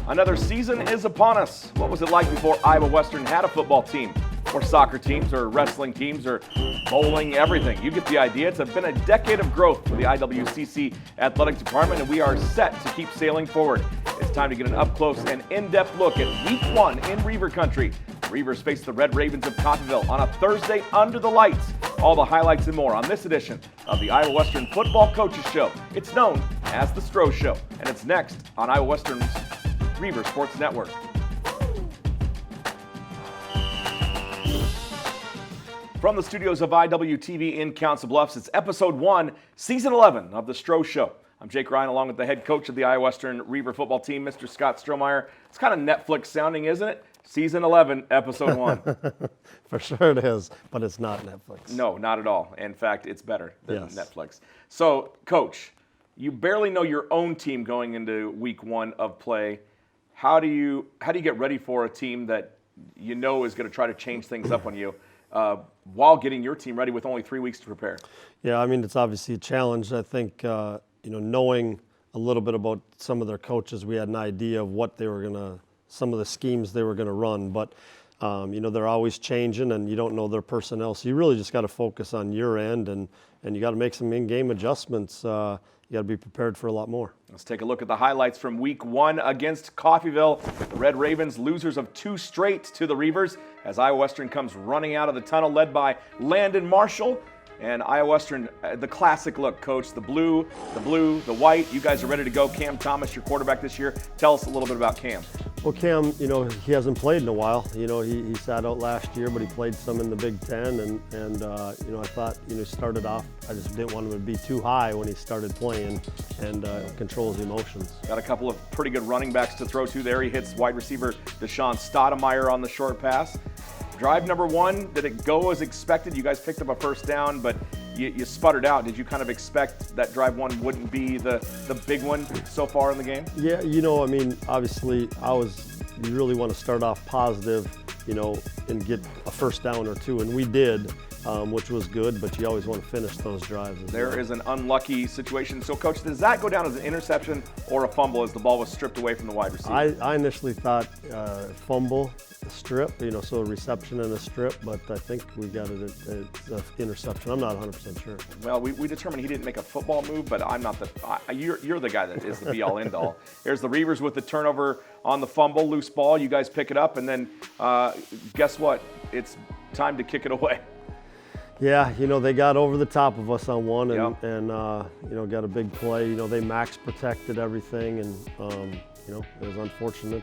Another season is upon us. What was it like before Iowa Western had a football team, or soccer teams, or wrestling teams, or bowling, everything? You get the idea. It's been a decade of growth for the IWCC athletic department, and we are set to keep sailing forward. It's time to get an up-close and in-depth look at Week 1 in Reaver Country. Reavers face the Red Ravens of Coffeyville on a Thursday under the lights. All the highlights and more on this edition of the Iowa Western Football Coaches Show. It's known as the Stroh Show, and it's next on Iowa Western's Reaver Sports Network. From the studios of IWTV in Council Bluffs, it's episode 1, season 11 of the Stroh Show. I'm Jake Ryan, along with the head coach of the Iowa Western Reaver football team, Mr. Scott Strohmeyer. It's kind of Netflix sounding, isn't it? Season 11, episode 1. For sure it is, but it's not Netflix. No, not at all. In fact, it's better than Yes. Netflix. So, Coach, you barely know your own team going into week 1 of play. How do you get ready for a team that you know is going to try to change things up on you while getting your team ready with only 3 weeks to prepare? Yeah, I mean, it's obviously a challenge. I think, knowing a little bit about some of their coaches, we had an idea of what they were going to, some of the schemes they were going to run. But, they're always changing, and you don't know their personnel. So you really just got to focus on your end, and you got to make some in-game adjustments. You got to be prepared for a lot more. Let's take a look at the highlights from week 1 against Coffeyville. The Red Ravens, losers of 2 straight to the Reavers, as Iowa Western comes running out of the tunnel, led by Landon Marshall. And Iowa Western, the classic look, Coach, the blue, the white. You guys are ready to go. Cam Thomas, your quarterback this year. Tell us a little bit about Cam. Well, Cam, he hasn't played in a while. He sat out last year, but he played some in the Big Ten. And I thought, started off, I just didn't want him to be too high when he started playing and control his emotions. Got a couple of pretty good running backs to throw to there. He hits wide receiver Deshaun Stoudemire on the short pass. Drive number 1, did it go as expected? You guys picked up a first down, but you sputtered out. Did you kind of expect that drive 1 wouldn't be the big one so far in the game? Yeah, obviously you really want to start off positive, and get a first down or 2, and we did, which was good, but you always want to finish those drives. There is an unlucky situation. So, Coach, does that go down as an interception or a fumble as the ball was stripped away from the wide receiver? I initially thought fumble, strip, so a reception and a strip, but I think we got it as interception. I'm not 100% sure. Well, we determined he didn't make a football move, but I'm not you're the guy that is the be-all, end-all. There's the Reavers with the turnover on the fumble, loose ball. You guys pick it up, and then guess what? It's time to kick it away. Yeah, they got over the top of us on one, and, Yep. and got a big play. They max protected everything, and it was unfortunate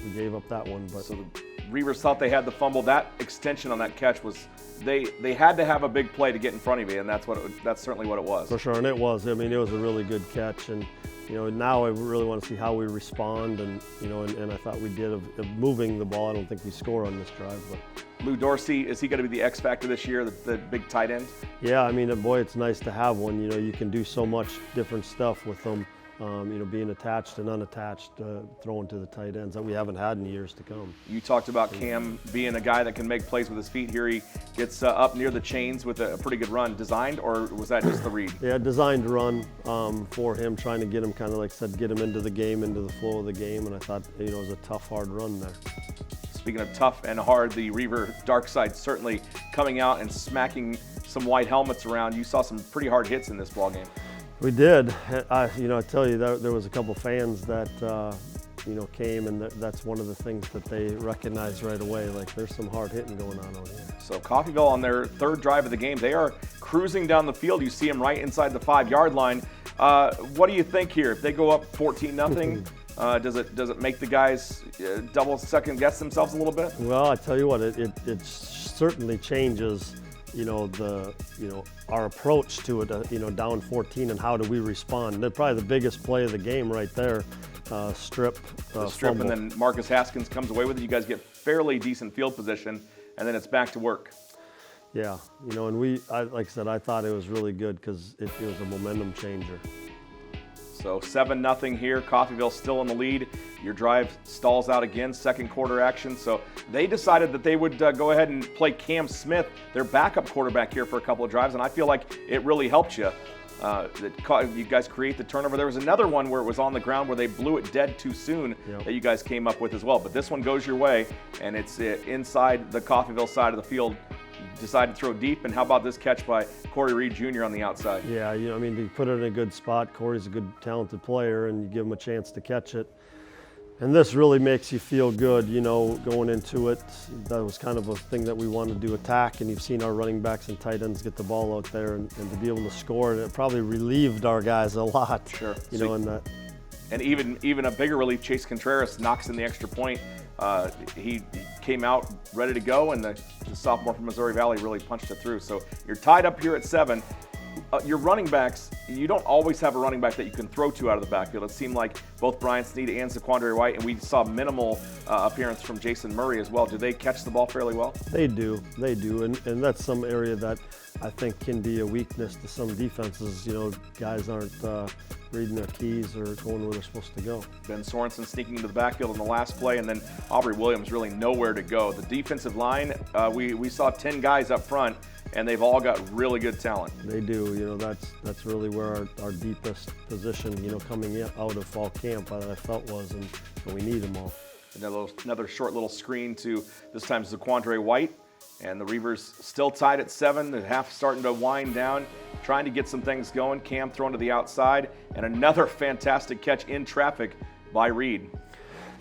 we gave up that one. But so the Reavers thought they had the fumble. That extension on that catch was they had to have a big play to get in front of you, and that's certainly what it was. For sure, and it was. It was a really good catch, and now I really want to see how we respond, and and I thought we did of moving the ball. I don't think we score on this drive, but. Lou Dorsey, is he going to be the X factor this year, the big tight end? Yeah, boy, it's nice to have one. You can do so much different stuff with them. Being attached and unattached, throwing to the tight ends that we haven't had in years to come. You talked about Cam being a guy that can make plays with his feet. Here he gets up near the chains with a pretty good run. Designed, or was that just the read? Yeah, designed run for him, trying to get him kind of like I said, get him into the game, into the flow of the game, and I thought it was a tough, hard run there. Speaking of tough and hard, the Reaver dark side certainly coming out and smacking some white helmets around. You saw some pretty hard hits in this ball game. We did. I tell you, there was a couple fans that, came, and that's one of the things that they recognized right away. Like, there's some hard hitting going on out here. So Coffeyville on their 3rd drive of the game, they are cruising down the field. You see them right inside the 5-yard line. What do you think here? If they go up 14-0, does it make the guys double second guess themselves a little bit? Well, I tell you what, it certainly changes. Our approach to it, down 14, and how do we respond? They're probably the biggest play of the game right there, strip, strip, fumble. and then Marcus Haskins comes away with it. You guys get fairly decent field position, and then it's back to work. Yeah, and like I said, I thought it was really good because it was a momentum changer. So 7-0 here. Coffeyville still in the lead. Your drive stalls out again, second quarter action. So they decided that they would go ahead and play Cam Smith, their backup quarterback here, for a couple of drives, and I feel like it really helped you. You guys create the turnover. There was another one where it was on the ground where they blew it dead too soon that you guys came up with as well. But this one goes your way, and it's inside the Coffeyville side of the field. Decided to throw deep, and how about this catch by Corey Reed Jr. on the outside? Yeah, I mean, you put it in a good spot. Corey's a good, talented player, and you give him a chance to catch it. And this really makes you feel good, going into it. That was kind of a thing that we wanted to do, attack, and you've seen our running backs and tight ends get the ball out there and to be able to score, and it probably relieved our guys a lot. Sure. In that. And even a bigger relief, Chase Contreras knocks in the extra point. He came out ready to go, and the sophomore from Missouri Valley really punched it through. So you're tied up here at 7. Your running backs, you don't always have a running back that you can throw to out of the backfield. It seemed like both Brian Sneed and Zaquandre White, and we saw minimal appearance from Jason Murray as well. Do they catch the ball fairly well? They do, and that's some area that I think can be a weakness to some defenses. Guys aren't reading their keys or going where they're supposed to go. Ben Sorensen sneaking into the backfield in the last play, and then Aubrey Williams really nowhere to go. The defensive line, we saw 10 guys up front, and they've all got really good talent. They do. That's really where our deepest position, coming out of fall camp, I felt was, and we need them all. Another short little screen to, this time, Zaquandre White. And the Reavers still tied at 7. The half starting to wind down, trying to get some things going. Cam thrown to the outside, and another fantastic catch in traffic by Reed.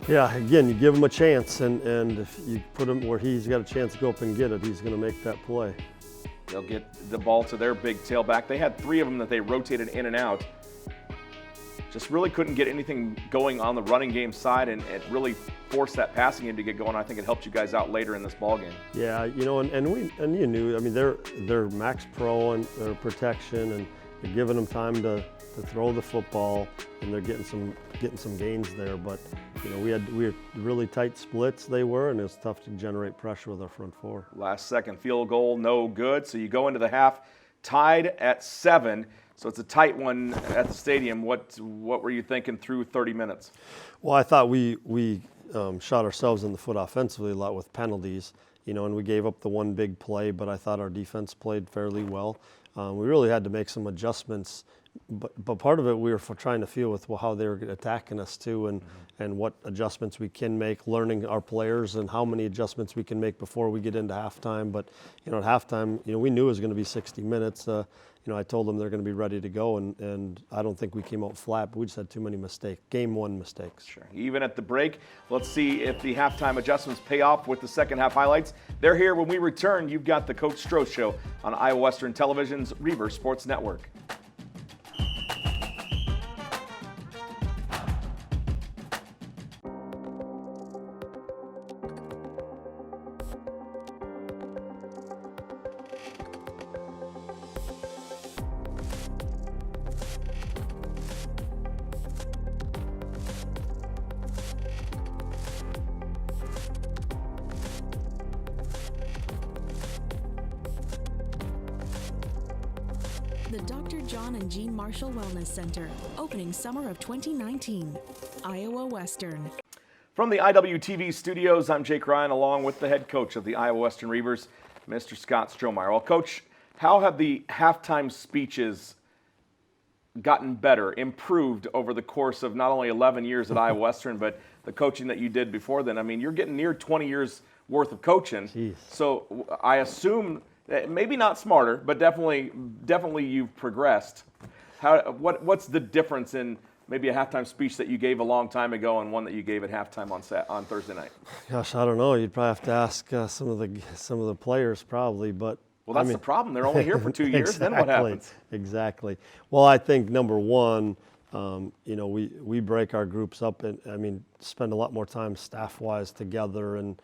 Yeah, again, you give him a chance, and if you put him where he's got a chance to go up and get it, he's going to make that play. They'll get the ball to their big tailback. They had 3 of them that they rotated in and out. Just really couldn't get anything going on the running game side, and it really forced that passing game to get going. I think it helped you guys out later in this ball game. Yeah, and you knew. I mean, they're max pro and their protection, and you're giving them time to throw the football, and they're getting some gains there. But we had really tight splits. They were, and it was tough to generate pressure with our front 4. Last second field goal, no good. So you go into the half tied at 7. So it's a tight one at the stadium. What were you thinking through 30 minutes? Well, I thought we shot ourselves in the foot offensively a lot with penalties, and we gave up the one big play, but I thought our defense played fairly well. We really had to make some adjustments, but part of it we were trying to feel with how they were attacking us too, and what adjustments we can make, learning our players and how many adjustments we can make before we get into halftime. But at halftime, we knew it was going to be 60 minutes. I told them they're going to be ready to go, and I don't think we came out flat, but we just had too many mistakes, game 1 mistakes. Sure. Even at the break, let's see if the halftime adjustments pay off with the second half highlights. They're here when we return. You've got the Coach Stroh Show on Iowa Western Television's Reaver Sports Network. The Dr. John and Jean Marshall Wellness Center, opening summer of 2019, Iowa Western. From the IWTV studios, I'm Jake Ryan, along with the head coach of the Iowa Western Reavers, Mr. Scott Strohmeyer. Well, Coach, how have the halftime speeches gotten better, improved over the course of not only 11 years at Iowa Western, but the coaching that you did before then? I mean, you're getting near 20 years worth of coaching. Jeez. So I assume maybe not smarter, but definitely you've progressed. What's the difference in maybe a halftime speech that you gave a long time ago and one that you gave at halftime on Thursday night? Gosh, I don't know. You'd probably have to ask some of the players, probably. But well, that's the problem. They're only here for 2 years. Exactly, then what happens? Exactly. Well, I think number one, we break our groups up, and spend a lot more time staff-wise together, and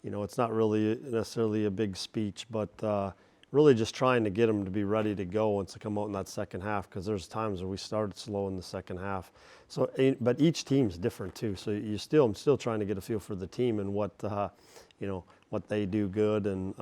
it's not really necessarily a big speech, but really just trying to get them to be ready to go once they come out in that second half, because there's times where we started slow in the second half. So, but each team's different too. So I'm still trying to get a feel for the team and what they do good, and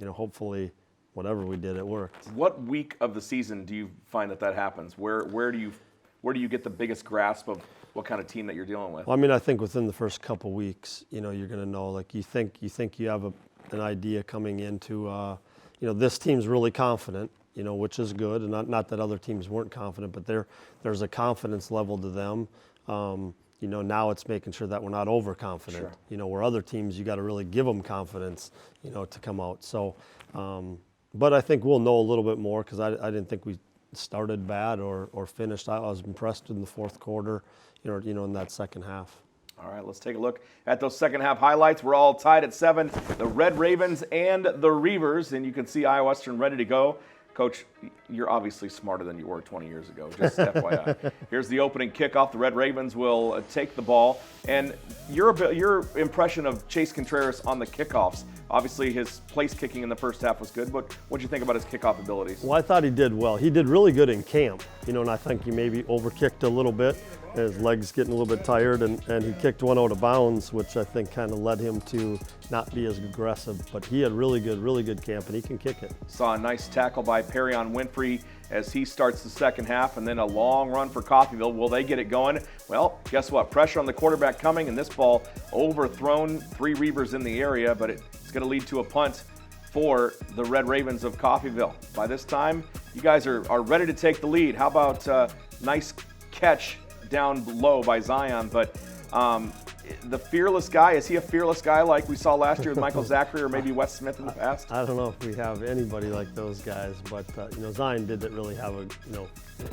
hopefully whatever we did, it worked. What week of the season do you find that happens? Where do you get the biggest grasp of what kind of team that you're dealing with? Well, I think within the first couple weeks, you're going to know. Like you think you have an idea coming into, this team's really confident, which is good. And not that other teams weren't confident, but there's a confidence level to them. Now it's making sure that we're not overconfident. Sure. Where other teams, you got to really give them confidence, to come out. So, but I think we'll know a little bit more because I didn't think we started bad or finished. I was impressed in the fourth quarter, in that second half. All right, let's take a look at those second half highlights. We're all tied at 7, the Red Ravens and the Reavers, and you can see Iowa Western ready to go. Coach, you're obviously smarter than you were 20 years ago, just FYI. Here's the opening kickoff. The Red Ravens will take the ball. And your impression of Chase Contreras on the kickoffs, obviously his place kicking in the first half was good, but what did you think about his kickoff abilities? Well, I thought he did well. He did really good in camp, and I think he maybe overkicked a little bit. His legs getting a little bit tired, and he kicked one out of bounds, which I think kind of led him to not be as aggressive. But he had really good camp, and he can kick it. Saw a nice tackle by Perrion Winfrey as he starts the second half, and then a long run for Coffeyville. Will they get it going? Well, guess what? Pressure on the quarterback coming, and this ball overthrown. 3 Reavers in the area, but it's going to lead to a punt for the Red Ravens of Coffeyville. By this time, you guys are ready to take the lead. How about nice catch down low by Zion, but the fearless guy, is he a fearless guy like we saw last year with Michael Zachary or maybe Wes Smith in the past? I don't know if we have anybody like those guys, but Zion didn't really have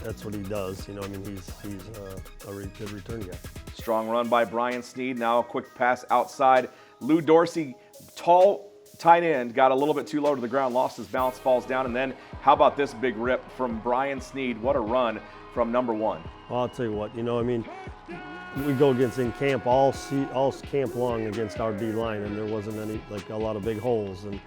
that's what he does. He's a good return guy. Strong run by Brian Sneed. Now a quick pass outside. Lou Dorsey, tall tight end, got a little bit too low to the ground, lost his balance, falls down, and then how about this big rip from Brian Sneed? What a run from number 1. Well, I'll tell you what, we go against in camp all camp long against our D line, and there wasn't a lot of big holes, and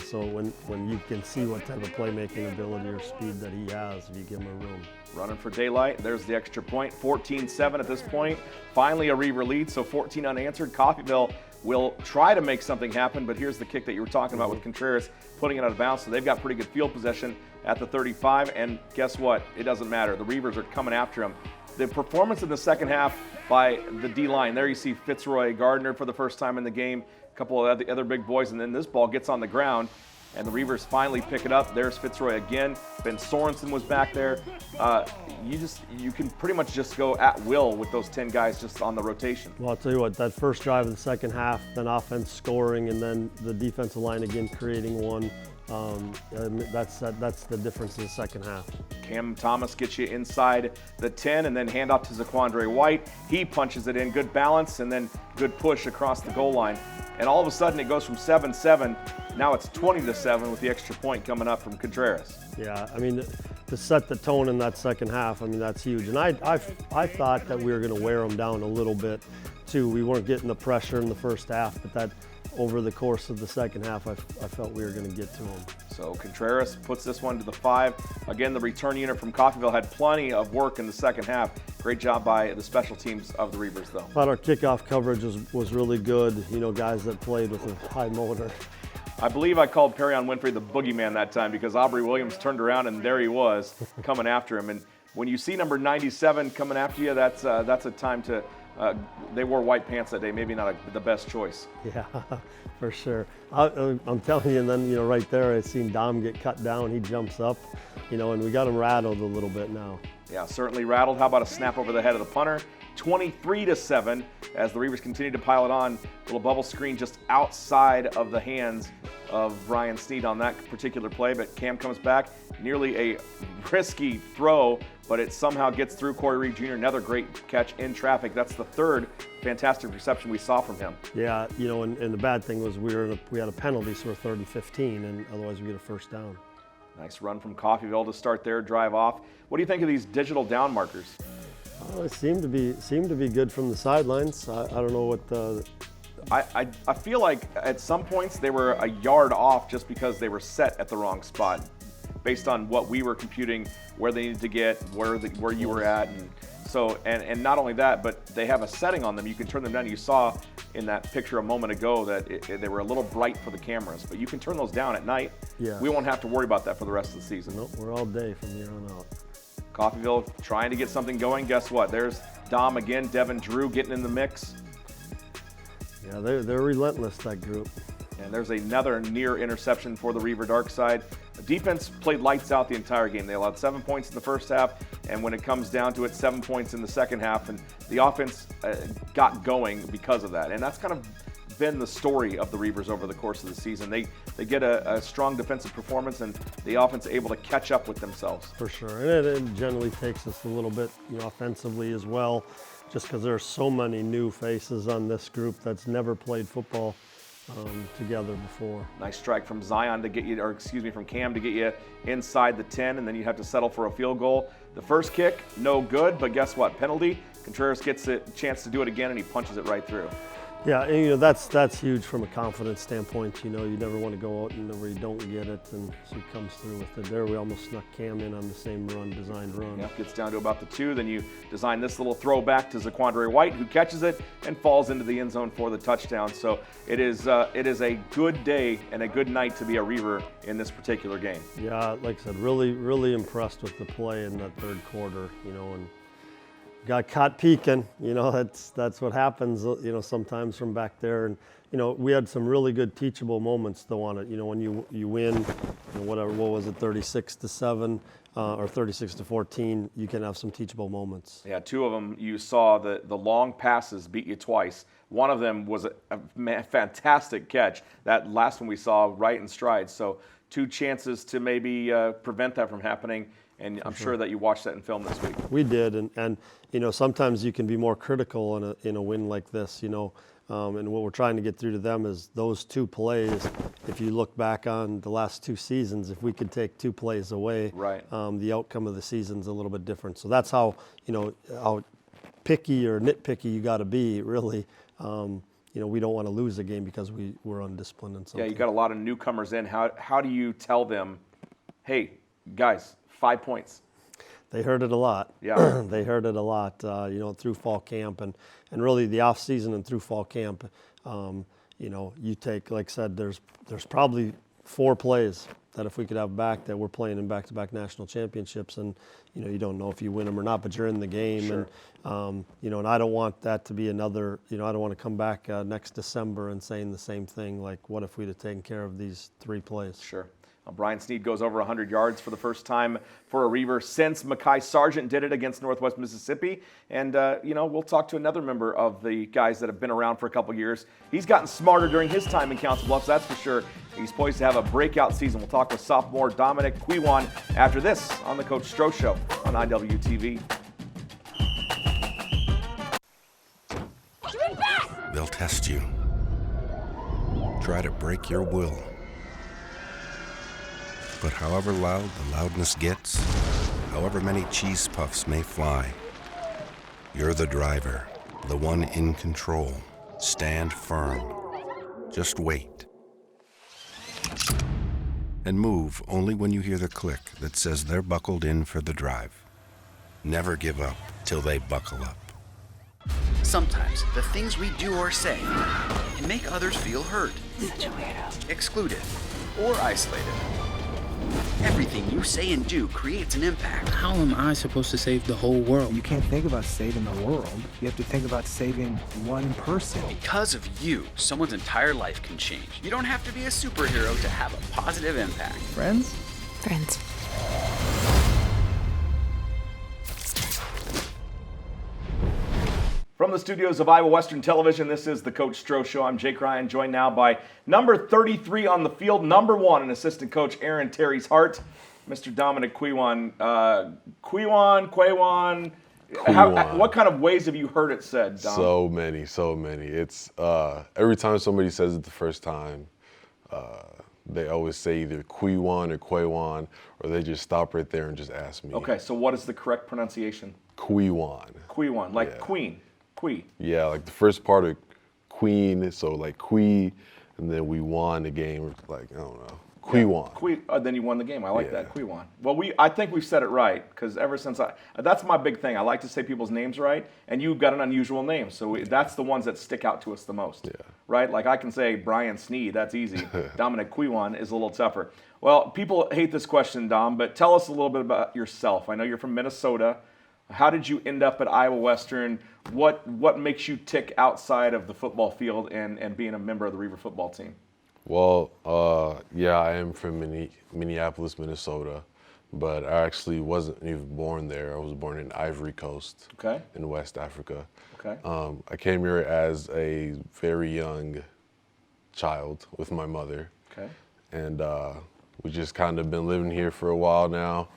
so when you can see what type of playmaking ability or speed that he has, if you give him a room. Running for daylight. There's the extra point. 14-7 at this point. Finally a Reaver lead, so 14 unanswered. Coffeyville will try to make something happen, but here's the kick that you were talking about with Contreras putting it out of bounds. So they've got pretty good field possession at the 35, and guess what? It doesn't matter. The Reavers are coming after him. The performance in the second half by the D-line. There you see Fitzroy Gardner for the first time in the game, a couple of other big boys, and then this ball gets on the ground, and the Reavers finally pick it up. There's Fitzroy again. Ben Sorensen was back there. You can pretty much just go at will with those 10 guys just on the rotation. Well, I'll tell you what, that first drive of the second half, then offense scoring, and then the defensive line again creating one. That's the difference in the second half. Cam Thomas gets you inside the 10 and then hand off to Zaquandre White. He punches it in, good balance, and then good push across the goal line. And all of a sudden it goes from 7-7, now it's 20-7 with the extra point coming up from Contreras. Yeah, to set the tone in that second half, that's huge. And I thought that we were going to wear them down a little bit too. We weren't getting the pressure in the first half, but that over the course of the second half, I felt we were going to get to them. So Contreras puts this one to the 5. Again, the return unit from Coffeyville had plenty of work in the second half. Great job by the special teams of the Reavers, though. I thought our kickoff coverage was really good. Guys that played with a high motor. I believe I called Perrion Winfrey the boogeyman that time because Aubrey Williams turned around and there he was coming after him. And when you see number 97 coming after you, that's a time to. They wore white pants that day. Maybe not the best choice. Yeah, for sure. I'm telling you, and then right there, I seen Dom get cut down. He jumps up, and we got him rattled a little bit now. Yeah, certainly rattled. How about a snap over the head of the punter? 23-7 as the Reavers continue to pile it on. Little bubble screen just outside of the hands of Brian Sneed on that particular play, but Cam comes back. Nearly a risky throw, but it somehow gets through Corey Reed Jr. Another great catch in traffic. That's the third fantastic reception we saw from him. Yeah, and the bad thing was we had a penalty, so we're 3rd and 15, and otherwise we get a first down. Nice run from Coffeyville to start their drive off. What do you think of these digital down markers? Well, it seemed to be good from the sidelines. I don't know what the. I feel like at some points they were a yard off just because they were set at the wrong spot, based on what we were computing, where they needed to get, where you were at, and so and not only that, but they have a setting on them. You can turn them down. You saw in that picture a moment ago that they were a little bright for the cameras, but you can turn those down at night. Yeah. We won't have to worry about that for the rest of the season. Nope, we're all day from here on out. Coffeyville trying to get something going. Guess what? There's Dom again. Devin Drew getting in the mix. Yeah, they're relentless, that group. And there's another near interception for the Reaver Dark Side. defense played lights out the entire game. They allowed 7 points in the first half, and when it comes down to it, 7 points in the second half, and the offense got going because of that. And that's kind of been the story of the Reavers over the course of the season. They get a strong defensive performance, and the offense is able to catch up with themselves. For sure, and it generally takes us a little bit, offensively as well, just because there are so many new faces on this group that's never played football together before. Nice strike from Zion to get you, from Cam to get you inside the 10, and then you have to settle for a field goal. The first kick, no good, but guess what? Penalty. Contreras gets a chance to do it again, and he punches it right through. Yeah, and that's huge from a confidence standpoint. You never want to go out and where you don't get it, and so he comes through with it. There, we almost snuck Cam in on the same designed run. Yeah, gets down to about the 2. Then you design this little throwback to Zaquandre White, who catches it and falls into the end zone for the touchdown. So it is a good day and a good night to be a Reaver in this particular game. Yeah, like I said, really, really impressed with the play in that third quarter. And got caught peeking, that's what happens, sometimes from back there. And, we had some really good teachable moments though on it. When you win, what was it, 36-7 or 36-14, you can have some teachable moments. Yeah, 2 of them, you saw the long passes beat you twice. One of them was a fantastic catch. That last one we saw right in stride. So 2 chances to maybe prevent that from happening. And I'm sure that you watched that in film this week. We did, and sometimes you can be more critical in a win like this, and what we're trying to get through to them is those 2 plays. If you look back on the last 2 seasons, if we could take 2 plays away, right, the outcome of the season's a little bit different. So that's how how picky or nitpicky you got to be, really. We don't want to lose a game because we're undisciplined in something. Yeah, you got a lot of newcomers in. How do you tell them, hey, guys, 5 points? They heard it a lot. Yeah. They heard it a lot, through fall camp and really the off season and through fall camp. You take, like I said, there's probably 4 plays that if we could have back that we're playing in back-to-back national championships, and you don't know if you win them or not, but you're in the game. Sure. And and I don't want that to be another. I don't want to come back next December and saying the same thing. Like, what if we'd have taken care of these 3 plays? Sure. Brian Snead goes over 100 yards for the first time for a Reaver since Mekhi Sargent did it against Northwest Mississippi. And, we'll talk to another member of the guys that have been around for a couple years. He's gotten smarter during his time in Council Bluffs, that's for sure. He's poised to have a breakout season. We'll talk with sophomore Dominic Kwiwan after this on the Coach Stroh Show on IWTV. They'll test you. Try to break your will. But however loud the loudness gets, however many cheese puffs may fly, you're the driver, the one in control. Stand firm. Just wait. And move only when you hear the click that says they're buckled in for the drive. Never give up till they buckle up. Sometimes the things we do or say can make others feel hurt, excluded, or isolated. Everything you say and do creates an impact. How am I supposed to save the whole world? You can't think about saving the world. You have to think about saving one person. Because of you, someone's entire life can change. You don't have to be a superhero to have a positive impact. Friends? Friends. From the studios of Iowa Western Television, this is the Coach Stroh Show. I'm Jake Ryan, joined now by number 33 on the field, number 1 and assistant coach Aaron Terry's Heart, Mr. Dominic Kwiwan. Kwiwan. What kind of ways have you heard it said, Dom? So many. It's every time somebody says it the first time, they always say either Kwiwan or Kwiwan, or they just stop right there and just ask me. Okay, so what is the correct pronunciation? Kwiwan. Kwiwan, like yeah. Queen. Qui. Yeah, like the first part of Queen, so like Qui, and then we won the game, like, I don't know, Kwiwan. Then you won the game. I like Yeah. that, Kwiwan. Well, I think we've said it right, because ever since that's my big thing. I like to say people's names right, and you've got an unusual name, so that's the ones that stick out to us the most. Yeah. Right? Like I can say Brian Snead, that's easy. Dominic Kwiwan is a little tougher. Well, people hate this question, Dom, but tell us a little bit about yourself. I know you're from Minnesota. How did you end up at Iowa Western? What makes you tick outside of the football field and being a member of the Reaver football team? Well, yeah, I am from Minneapolis, Minnesota, but I actually wasn't even born there. I was born in Ivory Coast, Okay. in West Africa. Okay. I came here as a very young child with my mother, Okay. and we just kind of been living here for a while now.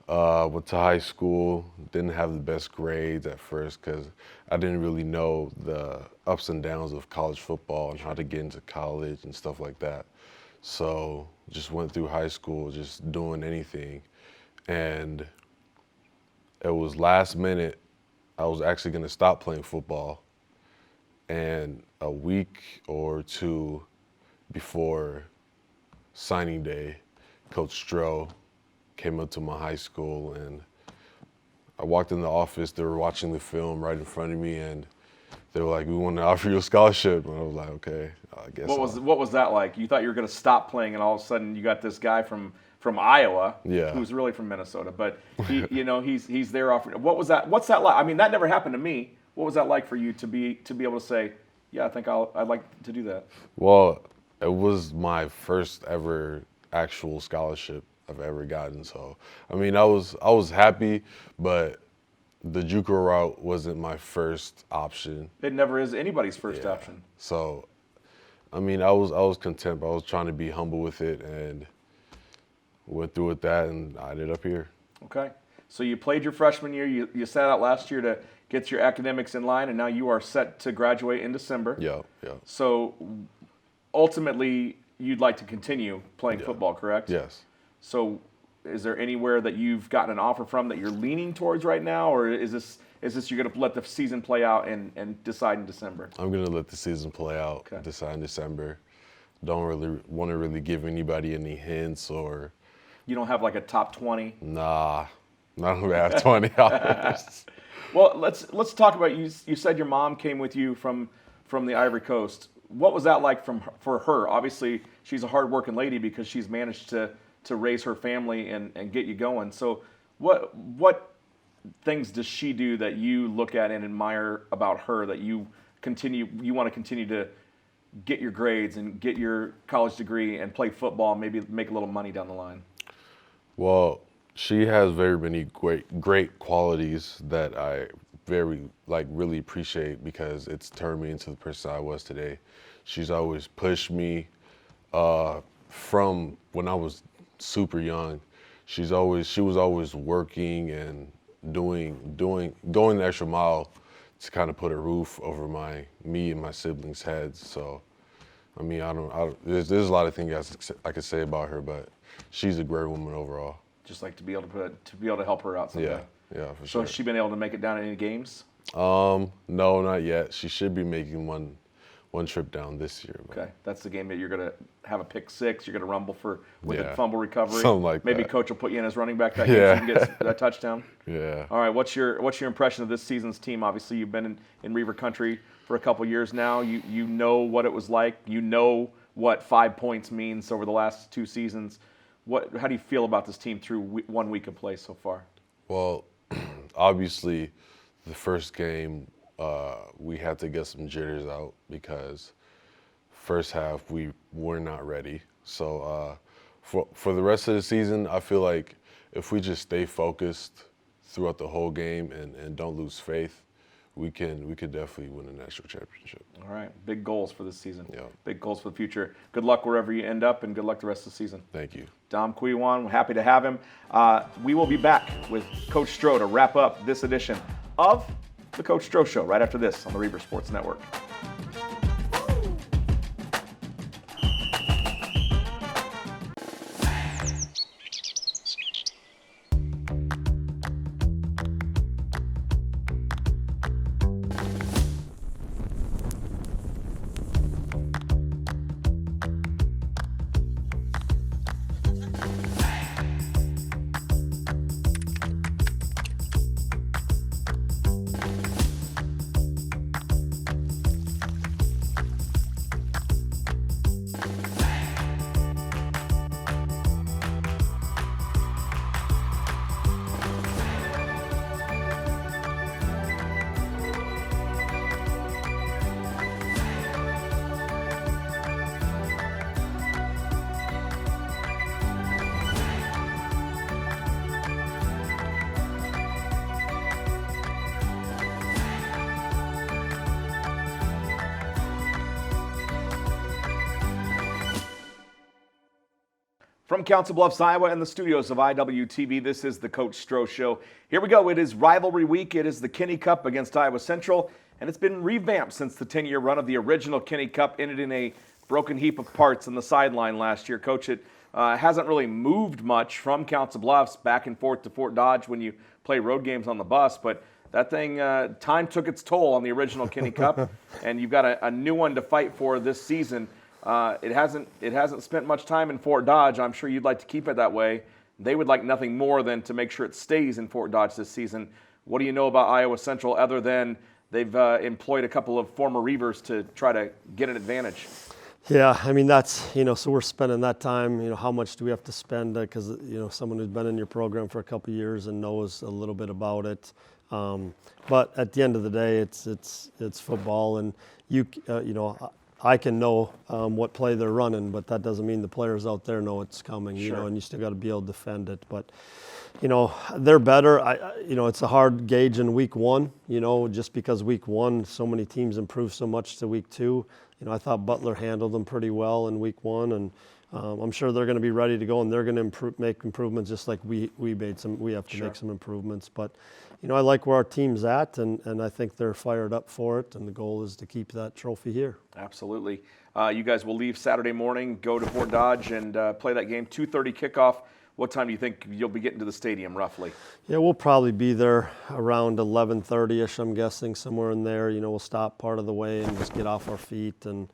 Went to high school, didn't have the best grades at first because I didn't really know the ups and downs of college football and how to get into college and stuff like that. So just went through high school just doing anything. And it was last minute, I was actually gonna stop playing football. And a week or two before signing day, Coach Stroh came up to my high school, and I walked in the office. They were watching the film right in front of me, and they were like, "We want to offer you a scholarship." And I was like, "Okay, I guess." What was that like? You thought you were going to stop playing, and all of a sudden you got this guy from Iowa, Yeah. who's really from Minnesota, but he, he's there offering. What was that? What's that like? I mean, that never happened to me. What was that like for you to be able to say, "Yeah, I think I'd like to do that"? Well, it was my first ever actual scholarship I've ever gotten. So, I mean, I was happy, but the JUCO route wasn't my first option. It never is anybody's first Yeah. option. So, I mean, I was content. I was trying to be humble with it and went through with that, and I ended up here. Okay. So you played your freshman year. You sat out last year to get your academics in line, and now you are set to graduate in December. Yeah. So ultimately, you'd like to continue playing football, correct? Yes. So is there anywhere that you've gotten an offer from that you're leaning towards right now, or is this you're going to let the season play out and decide in December? I'm gonna let the season play out, Okay. decide in December. Don't really want to really give anybody any hints or You don't have like a top 20? nah. I don't have 20 hours. Well, let's talk about you. You said your mom came with you from the Ivory Coast. What was that like for her? Obviously, she's a hardworking lady because she's managed to raise her family and get you going. So what things does she do that you look at and admire about her that you want to continue to get your grades and get your college degree and play football and maybe make a little money down the line? Well, she has very many great qualities that I really appreciate because it's turned me into the person I was today. She's always pushed me from when I was super young. She was always working and going the extra mile to kind of put a roof over me and my siblings' heads. So, I mean, there's a lot of things I could say about her, but she's a great woman overall. Just like to be able to help her out someday. Yeah, for So sure. has she been able to make it down to any games? No, not yet. She should be making one trip down this year. But Okay, that's the game that you're gonna have a pick six. You're gonna rumble with Yeah. a fumble recovery. Something like Maybe that. coach will put you in as running back that game so you can get that touchdown. Yeah. All right, what's your impression of this season's team? Obviously, you've been in Reaver Country for a couple years now. You know what it was like. You know what 5 points means over the last 2 seasons. How do you feel about this team through 1 week of play so far? Well, obviously, the first game we had to get some jitters out because first half we were not ready. So for the rest of the season, I feel like if we just stay focused throughout the whole game and don't lose faith, we could definitely win a national championship. All right, big goals for this season. Yeah. Big goals for the future. Good luck wherever you end up, and good luck the rest of the season. Thank you. Dom Kwiwan, we're happy to have him. We will be back with Coach Stroh to wrap up this edition of the Coach Stroh Show right after this on the Reaver Sports Network. From Council Bluffs, Iowa, and the studios of IWTV, this is the Coach Stroh Show. Here we go. It is rivalry week. It is the Kinney Cup against Iowa Central, and it's been revamped since the 10-year run of the original Kinney Cup ended in a broken heap of parts on the sideline last year. Coach, it hasn't really moved much from Council Bluffs back and forth to Fort Dodge when you play road games on the bus, but that thing, time took its toll on the original Kinney Cup, and you've got a new one to fight for this season. It hasn't spent much time in Fort Dodge. I'm sure you'd like to keep it that way. They would like nothing more than to make sure it stays in Fort Dodge this season. What do you know about Iowa Central other than they've employed a couple of former Reavers to try to get an advantage? Yeah, I mean, that's, so we're spending that time, how much do we have to spend? Because, someone who's been in your program for a couple of years and knows a little bit about it. But at the end of the day, it's football, and I can know what play they're running, but that doesn't mean the players out there know it's coming, Sure. and you still got to be able to defend it. But, they're better. It's a hard gauge in week one, just because week one, so many teams improve so much to week two. I thought Butler handled them pretty well in week one, and I'm sure they're going to be ready to go, and they're going to make improvements just like we have to Sure. make some improvements. But, I like where our team's at, and I think they're fired up for it, and the goal is to keep that trophy here. Absolutely. You guys will leave Saturday morning, go to Fort Dodge, and play that game. 2:30 kickoff. What time do you think you'll be getting to the stadium, roughly? Yeah, we'll probably be there around 11:30ish. I'm guessing somewhere in there. We'll stop part of the way and just get off our feet and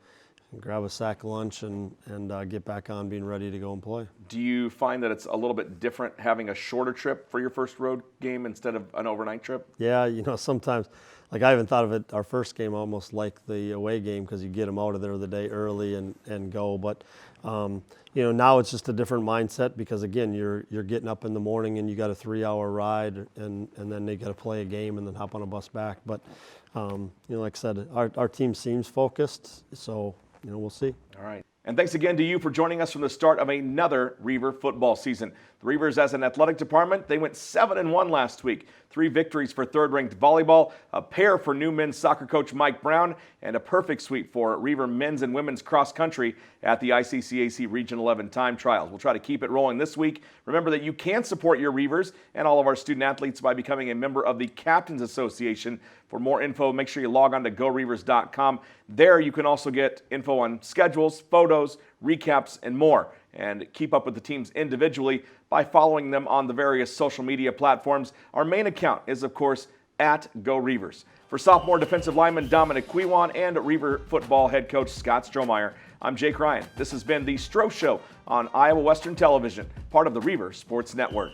grab a sack of lunch and get back on being ready to go and play. Do you find that it's a little bit different having a shorter trip for your first road game instead of an overnight trip? Yeah, sometimes, like I even thought of it, our first game almost like the away game because you get them out of there the day early and go. But, now it's just a different mindset because, again, you're getting up in the morning and you got a 3-hour ride and then they got to play a game and then hop on a bus back. But, like I said, our team seems focused, so, we'll see. All right. And thanks again to you for joining us from the start of another Reaver football season. The Reavers, as an athletic department, they went 7-1 last week. 3 victories for third-ranked volleyball, a pair for new men's soccer coach Mike Brown, and a perfect sweep for Reaver men's and women's cross country at the ICCAC Region 11 time trials. We'll try to keep it rolling this week. Remember that you can support your Reavers and all of our student athletes by becoming a member of the Captains Association. For more info, make sure you log on to GoReavers.com. There you can also get info on schedules, photos, recaps, and more. And keep up with the teams individually by following them on the various social media platforms. Our main account is, of course, at GoReavers. For sophomore defensive lineman Dominic Quiwan and Reaver football head coach Scott Strohmeyer, I'm Jake Ryan. This has been the Stroh Show on Iowa Western Television, part of the Reaver Sports Network.